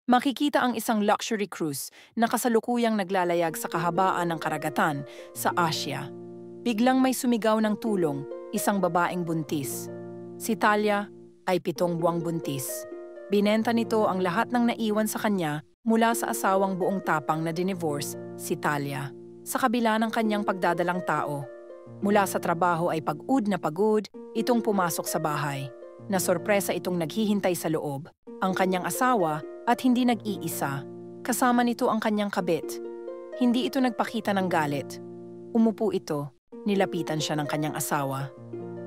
Makikita ang isang luxury cruise na kasalukuyang naglalayag sa kahabaan ng karagatan sa Asia. Biglang may sumigaw ng tulong, isang babaeng buntis. Si Talia ay 7 buwang buntis. Binenta nito ang lahat ng naiwan sa kanya mula sa asawang buong tapang na dinivorce, si Talia. Sa kabila ng kanyang pagdadalang tao. Mula sa trabaho ay pagod na pagod, itong pumasok sa bahay. Nasorpresa itong naghihintay sa loob, ang kanyang asawa at hindi nag-iisa. Kasama nito ang kanyang kabit. Hindi ito nagpakita ng galit. Umupo ito, nilapitan siya ng kanyang asawa.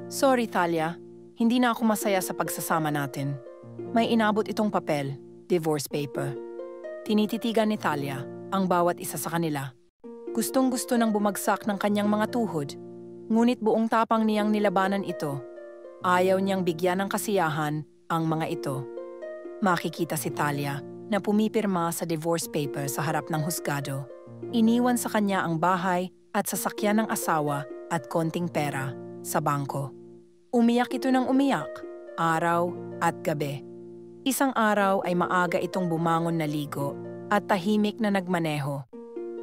Sorry, Talia, hindi na ako masaya sa pagsasama natin. May inabot itong papel, divorce paper. Tinititigan ni Talia ang bawat isa sa kanila. Gustong-gusto nang bumagsak ng kanyang mga tuhod, ngunit buong tapang niyang nilabanan ito. Ayaw niyang bigyan ng kasiyahan ang mga ito. Makikita si Talia na pumipirma sa divorce paper sa harap ng husgado. Iniwan sa kanya ang bahay at sasakyan ng asawa at konting pera sa bangko. Umiyak ito ng umiyak, araw at gabi. Isang araw ay maaga itong bumangon na ligo at tahimik na nagmaneho.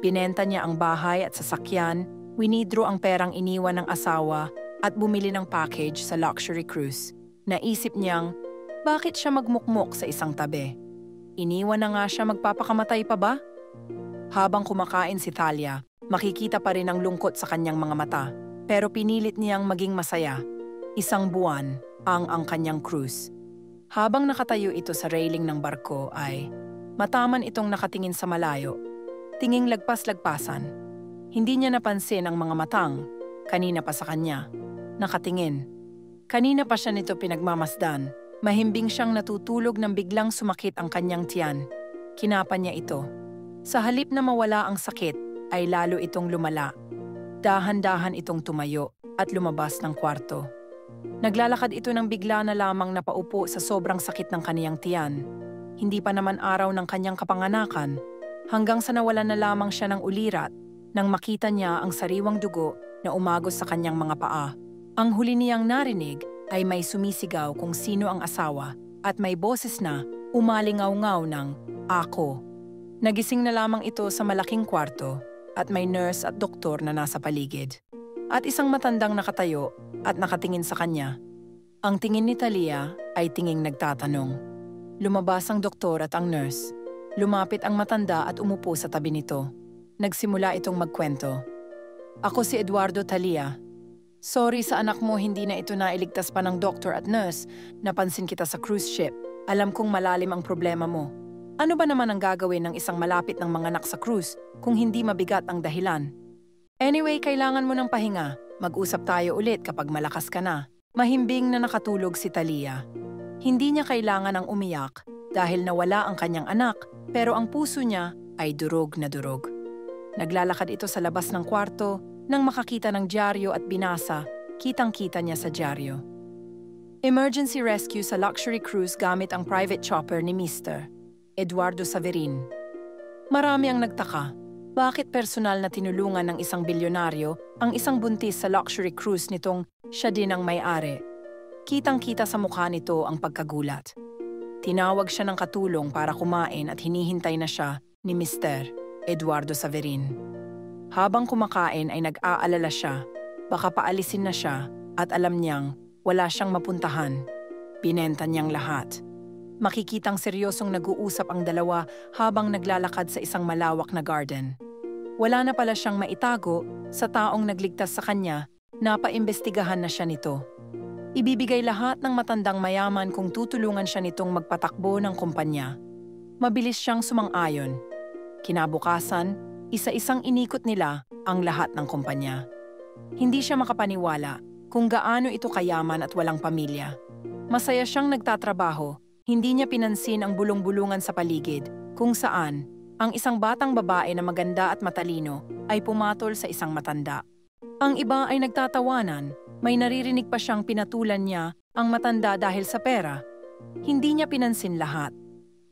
Binenta niya ang bahay at sasakyan, winidraw ang perang iniwan ng asawa at bumili ng package sa luxury cruise. Naisip niyang, bakit siya magmukmok sa isang tabi? Iniwan na nga siya, magpapakamatay pa ba? Habang kumakain si Talia, makikita pa rin ang lungkot sa kanyang mga mata. Pero pinilit niyang maging masaya. 1 buwan ang kanyang cruise. Habang nakatayo ito sa railing ng barko ay mataman itong nakatingin sa malayo. Tinging lagpas-lagpasan. Hindi niya napansin ang mga matang, kanina pa sa kanya. Nakatingin. Kanina pa siya nito pinagmamasdan. Mahimbing siyang natutulog nang biglang sumakit ang kanyang tiyan. Kinapan niya ito. Sa halip na mawala ang sakit, ay lalo itong lumala. Dahan-dahan itong tumayo at lumabas ng kwarto. Naglalakad ito ng bigla na lamang na paupo sa sobrang sakit ng kaniyang tiyan. Hindi pa naman araw ng kanyang kapanganakan, hanggang sa nawalan na lamang siya ng ulirat nang makita niya ang sariwang dugo na umagos sa kanyang mga paa. Ang huli niyang narinig ay may sumisigaw kung sino ang asawa at may boses na umalingaw-ngaw ng "Ako." Nagising na lamang ito sa malaking kwarto at may nurse at doktor na nasa paligid. At isang matandang nakatayo at nakatingin sa kanya. Ang tingin ni Talia ay tinging nagtatanong. Lumabas ang doktor at ang nurse. Lumapit ang matanda at umupo sa tabi nito. Nagsimula itong magkwento. Ako si Eduardo Talia. Sorry sa anak mo, hindi na ito nailigtas pa ng doktor at nurse. Napansin kita sa cruise ship. Alam kong malalim ang problema mo. Ano ba naman ang gagawin ng isang malapit ng mga anak sa cruise kung hindi mabigat ang dahilan? Anyway, kailangan mo ng pahinga. Mag-usap tayo ulit kapag malakas ka na. Mahimbing na nakatulog si Talia. Hindi niya kailangan ng umiyak dahil nawala ang kanyang anak, pero ang puso niya ay durog na durog. Naglalakad ito sa labas ng kwarto nang makakita ng dyaryo at binasa, kitang-kita niya sa dyaryo. Emergency rescue sa luxury cruise gamit ang private chopper ni Mr. Eduardo Saverin. Marami ang nagtaka. Bakit personal na tinulungan ng isang bilyonaryo ang isang buntis sa luxury cruise nitong siya din ang may-ari? Kitang-kita sa mukha nito ang pagkagulat. Tinawag siya ng katulong para kumain at hinihintay na siya ni Mr. Eduardo Saverin. Habang kumakain ay nag-aalala siya, baka paalisin na siya at alam niyang wala siyang mapuntahan. Binenta niyang lahat. Makikitang seryosong nag-uusap ang dalawa habang naglalakad sa isang malawak na garden. Wala na pala siyang maitago sa taong nagligtas sa kanya, napaimbestigahan na siya nito. Ibibigay lahat ng matandang mayaman kung tutulungan siya nitong magpatakbo ng kumpanya. Mabilis siyang sumang-ayon. Kinabukasan, isa-isang inikot nila ang lahat ng kumpanya. Hindi siya makapaniwala kung gaano ito kayaman at walang pamilya. Masaya siyang nagtatrabaho, hindi niya pinansin ang bulong-bulungan sa paligid kung saan ang isang batang babae na maganda at matalino ay pumatol sa isang matanda. Ang iba ay nagtatawanan, may naririnig pa siyang pinatulan niya ang matanda dahil sa pera. Hindi niya pinansin lahat.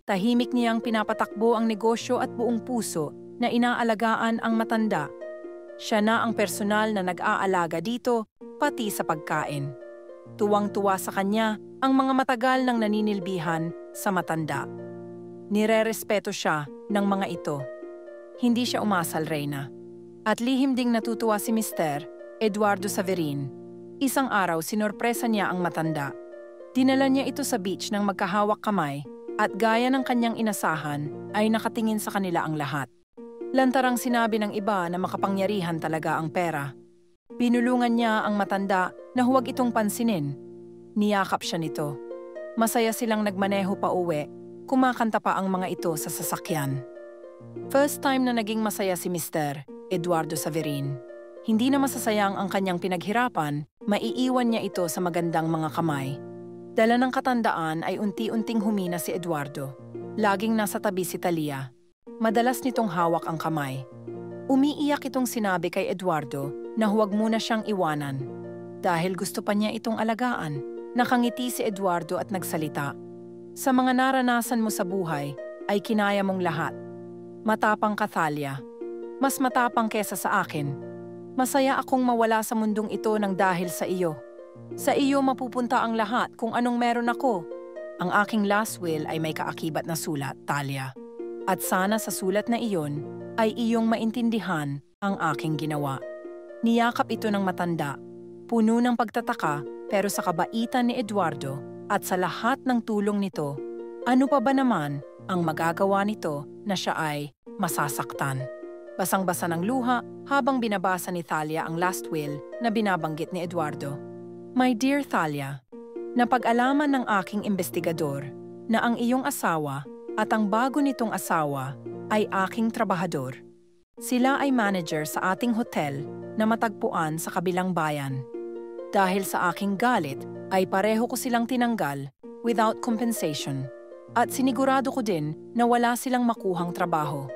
Tahimik niyang pinapatakbo ang negosyo at buong puso na inaalagaan ang matanda. Siya na ang personal na nag-aalaga dito, pati sa pagkain. Tuwang-tuwa sa kanya ang mga matagal nang naninilbihan sa matanda. Nirerespeto siya ng mga ito. Hindi siya umasal, Reyna. At lihim ding natutuwa si Mr. Eduardo Saverin. Isang araw, sinorpresa niya ang matanda. Dinala niya ito sa beach ng magkahawak kamay at gaya ng kanyang inasahan ay nakatingin sa kanila ang lahat. Lantarang sinabi ng iba na makapangyarihan talaga ang pera. Pinulungan niya ang matanda na huwag itong pansinin. Niyakap siya nito. Masaya silang nagmaneho pa uwi, kumakanta pa ang mga ito sa sasakyan. First time na naging masaya si Mr. Eduardo Saverin. Hindi na masasayang ang kanyang pinaghirapan, maiiwan niya ito sa magandang mga kamay. Dala ng katandaan ay unti-unting humina si Eduardo. Laging nasa tabi si Talia. Madalas nitong hawak ang kamay. Umiiyak itong sinabi kay Eduardo na huwag muna siyang iwanan. Dahil gusto pa niya itong alagaan, nakangiti si Eduardo at nagsalita. Sa mga naranasan mo sa buhay, ay kinaya mong lahat. Matapang ka, Thalia. Mas matapang kesa sa akin. Masaya akong mawala sa mundong ito ng dahil sa iyo. Sa iyo mapupunta ang lahat kung anong meron ako. Ang aking last will ay may kaakibat na sulat, Thalia. At sana sa sulat na iyon ay iyong maintindihan ang aking ginawa. Niyakap ito ng matanda, puno ng pagtataka pero sa kabaitan ni Eduardo at sa lahat ng tulong nito, ano pa ba naman ang magagawa nito na siya ay masasaktan. Basang-basa ng luha habang binabasa ni Thalia ang last will na binabanggit ni Eduardo. My dear Thalia, napag-alaman ng aking investigador na ang iyong asawa at ang bago nitong asawa ay aking trabahador. Sila ay manager sa ating hotel na matagpuan sa kabilang bayan. Dahil sa aking galit ay pareho ko silang tinanggal without compensation at sinigurado ko din na wala silang makuhang trabaho.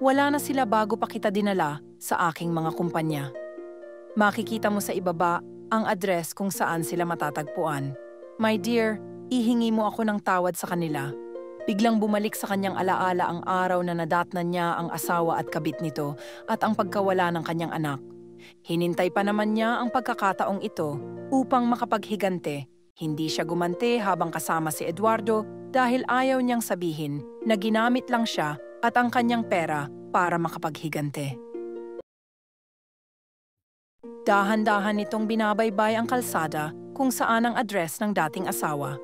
Wala na sila bago pa kita dinala sa aking mga kumpanya. Makikita mo sa ibaba ang address kung saan sila matatagpuan. My dear, ihingi mo ako ng tawad sa kanila. Biglang bumalik sa kanyang alaala ang araw na nadatnan niya ang asawa at kabit nito at ang pagkawala ng kanyang anak. Hinintay pa naman niya ang pagkakataong ito upang makapaghigante. Hindi siya gumante habang kasama si Eduardo dahil ayaw niyang sabihin na ginamit lang siya at ang kanyang pera para makapaghigante. Dahan-dahan nitong binabaybay ang kalsada kung saan ang address ng dating asawa.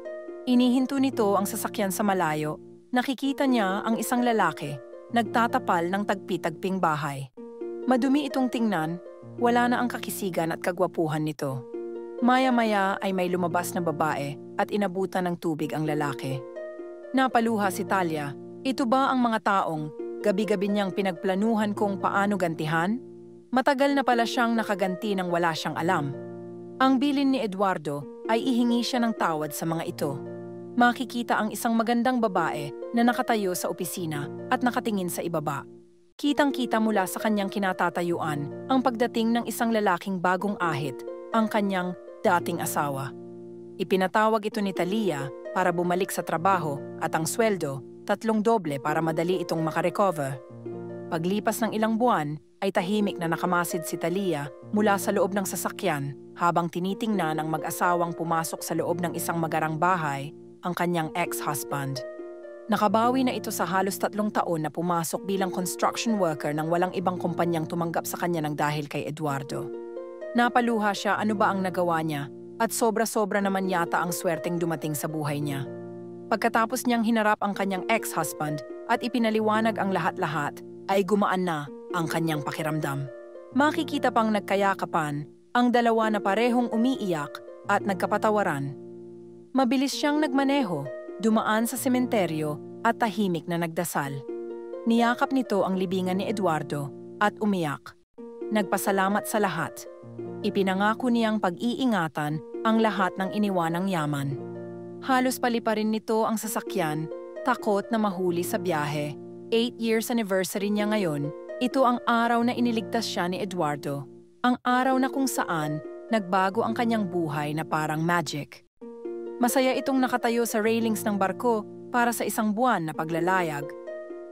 Inihinto nito ang sasakyan sa malayo. Nakikita niya ang isang lalaki, nagtatapal ng tagpi-tagping bahay. Madumi itong tingnan, wala na ang kakisigan at kagwapuhan nito. Maya-maya ay may lumabas na babae at inabutan ng tubig ang lalaki. Napaluha si Thalia. Ito ba ang mga taong gabi-gabi niyang pinagplanuhan kung paano gantihan? Matagal na pala siyang nakaganti nang wala siyang alam. Ang bilin ni Eduardo ay ihingi siya ng tawad sa mga ito. Makikita ang isang magandang babae na nakatayo sa opisina at nakatingin sa ibaba. Kitang-kita mula sa kanyang kinatatayuan ang pagdating ng isang lalaking bagong ahit, ang kanyang dating asawa. Ipinatawag ito ni Talia para bumalik sa trabaho at ang sweldo, 3 doble para madali itong makarecover. Paglipas ng ilang buwan, ay tahimik na nakamasid si Talia mula sa loob ng sasakyan habang tinitingnan ng mag-asawang pumasok sa loob ng isang magarang bahay, ang kanyang ex-husband. Nakabawi na ito sa halos 3 taon na pumasok bilang construction worker nang walang ibang kumpanyang tumanggap sa kanya ng dahil kay Eduardo. Napaluha siya ano ba ang nagawa niya at sobra-sobra naman yata ang swerteng dumating sa buhay niya. Pagkatapos niyang hinarap ang kanyang ex-husband at ipinaliwanag ang lahat-lahat, ay gumaan na ang kanyang pakiramdam. Makikita pang nagkayakapan ang dalawa na parehong umiiyak at nagkapatawaran. Mabilis siyang nagmaneho, dumaan sa sementeryo at tahimik na nagdasal. Niyakap nito ang libingan ni Eduardo at umiyak. Nagpasalamat sa lahat. Ipinangako niyang pag-iingatan ang lahat ng iniwanang yaman. Halos paliparin nito ang sasakyan, takot na mahuli sa biyahe. 8 years anniversary niya ngayon, ito ang araw na iniligtas siya ni Eduardo. Ang araw na kung saan nagbago ang kanyang buhay na parang magic. Masaya itong nakatayo sa railings ng barko para sa isang buwan na paglalayag.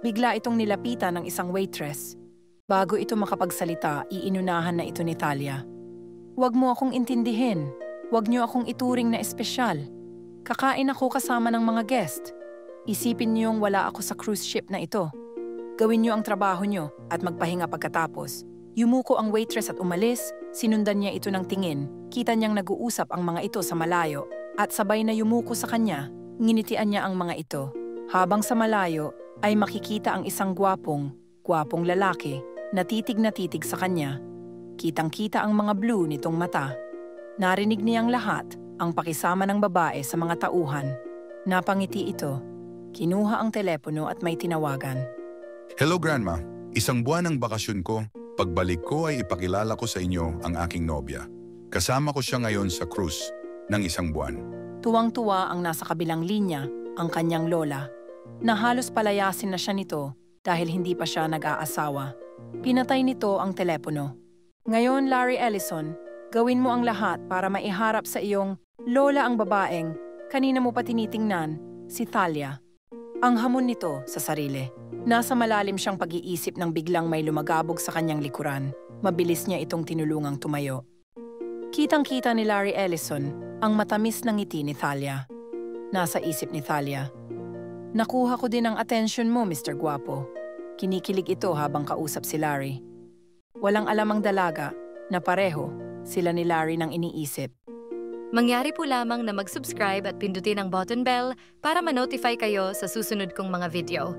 Bigla itong nilapitan ng isang waitress. Bago ito makapagsalita, iinunahan na ito ni Thalia. Huwag mo akong intindihin. Huwag niyo akong ituring na espesyal. Kakain ako kasama ng mga guest. Isipin niyong wala ako sa cruise ship na ito. Gawin niyo ang trabaho niyo at magpahinga pagkatapos. Yumuko ang waitress at umalis, sinundan niya ito ng tingin. Kita niyang nag-uusap ang mga ito sa malayo at sabay na yumuko sa kanya, nginitian niya ang mga ito. Habang sa malayo ay makikita ang isang gwapong lalaki na titig sa kanya. Kitang-kita ang mga blue nitong mata. Narinig niyang lahat ang pakisama ng babae sa mga tauhan. Napangiti ito. Kinuha ang telepono at may tinawagan. Hello, Grandma. Isang buwan ng bakasyon ko. Pagbalik ko ay ipakilala ko sa inyo ang aking nobya. Kasama ko siya ngayon sa cruise ng isang buwan. Tuwang-tuwa ang nasa kabilang linya, ang kanyang lola, na halos palayasin na siya nito dahil hindi pa siya nag-aasawa. Pinatay nito ang telepono. Ngayon, Larry Ellison, gawin mo ang lahat para maiharap sa iyong lola ang babaeng kanina mo pa tinitingnan, si Thalia. Ang hamon nito sa sarili. Nasa malalim siyang pag-iisip nang biglang may lumagabog sa kanyang likuran. Mabilis niya itong tinulungang tumayo. Kitang-kita ni Larry Ellison ang matamis na ngiti ni Thalia. Nasa isip ni Thalia, nakuha ko din ang atensyon mo, Mr. Guapo. Kinikilig ito habang kausap si Larry. Walang alam ang dalaga na pareho sila ni Larry nang iniisip. Mangyari po lamang na mag-subscribe at pindutin ang button bell para ma-notify kayo sa susunod kong mga video.